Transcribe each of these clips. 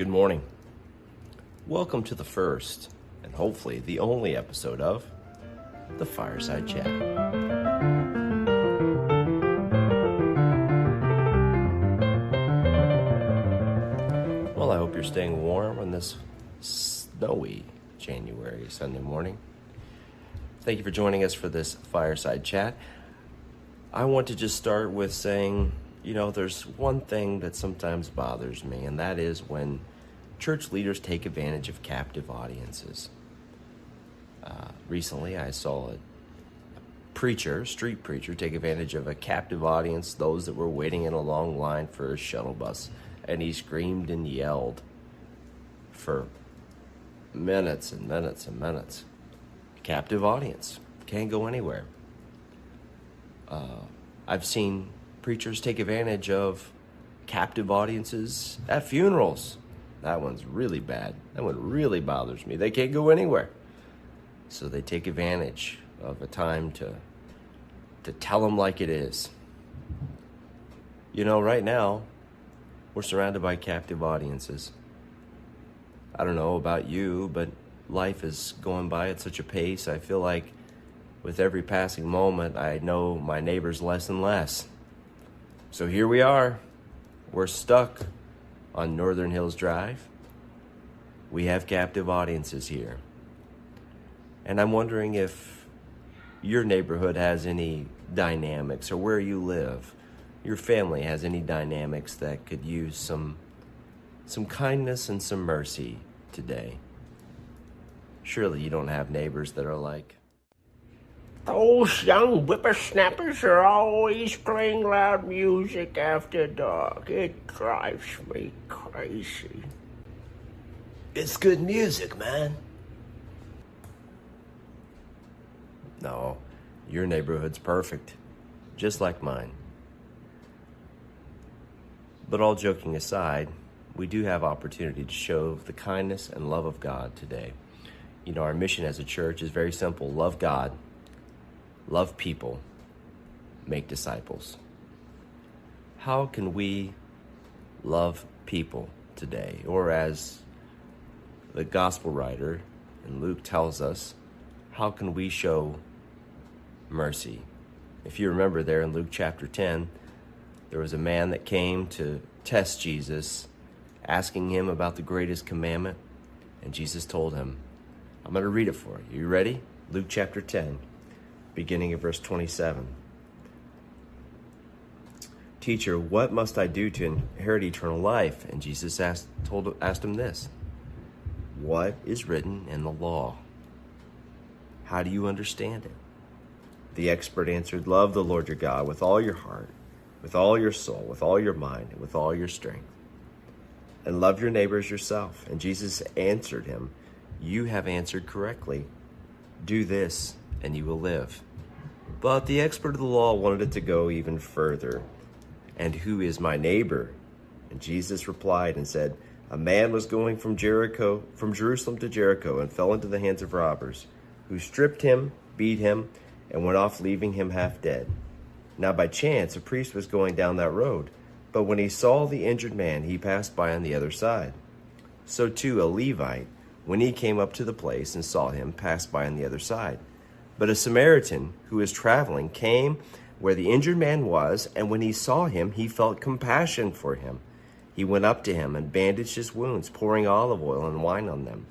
Good morning. Welcome to the first, and hopefully the only episode of the Fireside Chat. Well, I hope you're staying warm on this snowy January Sunday morning. Thank you for joining us for this Fireside Chat. I want to just start with saying, there's one thing that sometimes bothers me, and that is when church leaders take advantage of captive audiences. Recently, I saw a street preacher, take advantage of a captive audience, those that were waiting in a long line for a shuttle bus, and he screamed and yelled for minutes and minutes and minutes. Captive audience, can't go anywhere. I've seen preachers take advantage of captive audiences at funerals. That one's really bad. That one really bothers me. They can't go anywhere. So they take advantage of a time to tell them like it is. Right now, we're surrounded by captive audiences. I don't know about you, but life is going by at such a pace. I feel like with every passing moment, I know my neighbors less and less. So here we are. We're stuck on Northern Hills Drive. We have captive audiences here. And I'm wondering if your neighborhood has any dynamics, or where you live, your family has any dynamics that could use some kindness and some mercy today. Surely you don't have neighbors that are like, "Those young whippersnappers are always playing loud music after dark. It drives me crazy." "It's good music, man." No, your neighborhood's perfect, just like mine. But all joking aside, we do have opportunity to show the kindness and love of God today. Our mission as a church is very simple. Love God, love people, make disciples. How can we love people today? Or as the gospel writer in Luke tells us, how can we show mercy? If you remember there in Luke chapter 10, there was a man that came to test Jesus, asking him about the greatest commandment. And Jesus told him, I'm going to read it for you. You ready? Luke chapter 10, beginning of verse 27. "Teacher, what must I do to inherit eternal life?" And Jesus asked him this, "What is written in the law? How do you understand it?" The expert answered, "Love the Lord your God with all your heart, with all your soul, with all your mind, and with all your strength. And love your neighbor as yourself." And Jesus answered him, "You have answered correctly. Do this, and you will live." But the expert of the law wanted it to go even further. "And who is my neighbor?" And Jesus replied and said, "A man was going from Jerusalem to Jericho, and fell into the hands of robbers, who stripped him, beat him, and went off, leaving him half dead. Now by chance a priest was going down that road, but when he saw the injured man, he passed by on the other side. So too a Levite, when he came up to the place and saw him, passed by on the other side. But a Samaritan who was traveling came where the injured man was, and when he saw him, he felt compassion for him. He went up to him and bandaged his wounds, pouring olive oil and wine on them.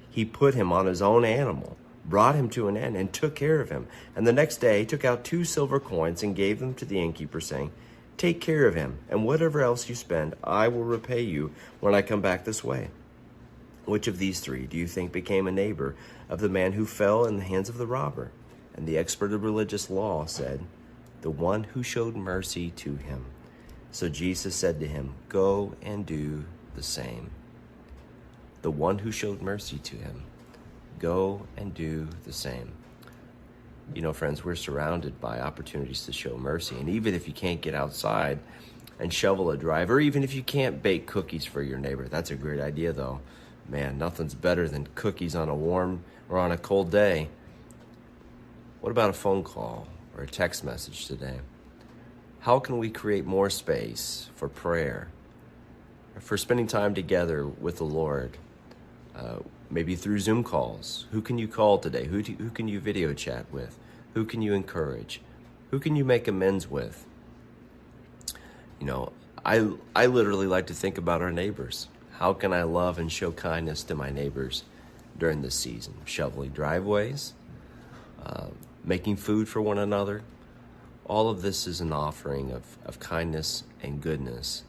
He put him on his own animal, brought him to an inn, and took care of him. And the next day took out 2 silver coins and gave them to the innkeeper, saying, Take care of him, and whatever else you spend, I will repay you when I come back this way. Which of these 3 do you think became a neighbor of the man who fell in the hands of the robber?" And the expert of religious law said, "The one who showed mercy to him." So Jesus said to him, "Go and do the same." The one who showed mercy to him. Go and do the same. Friends, we're surrounded by opportunities to show mercy. And even if you can't get outside and shovel a drive, or even if you can't bake cookies for your neighbor, that's a great idea, though. Man, nothing's better than cookies on a warm or on a cold day. What about a phone call or a text message today? How can we create more space for prayer for spending time together with the Lord, maybe through Zoom calls. Who can you call today? Who can you video chat with? Who can you encourage? Who can you make amends with? You know, I literally like to think about our neighbors. How can I love and show kindness to my neighbors during this season? Shoveling driveways, making food for one another. All of this is an offering of kindness and goodness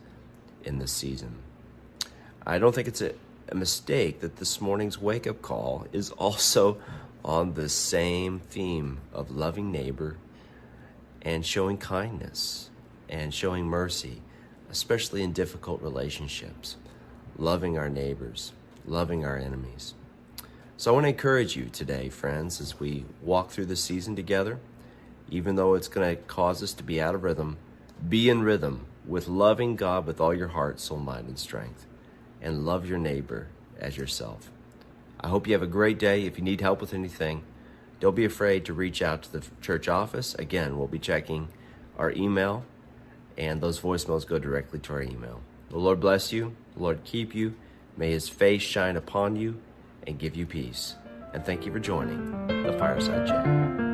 in this season. I don't think it's a mistake that this morning's wake-up call is also on the same theme of loving neighbor and showing kindness and showing mercy, especially in difficult relationships, loving our neighbors, loving our enemies. So I want to encourage you today, friends, as we walk through this season together, even though it's going to cause us to be out of rhythm, be in rhythm with loving God with all your heart, soul, mind, and strength, and love your neighbor as yourself. I hope you have a great day. If you need help with anything, don't be afraid to reach out to the church office. Again, we'll be checking our email, and those voicemails go directly to our email. The Lord bless you. The Lord keep you. May his face shine upon you and give you peace. And thank you for joining the Fireside Chat.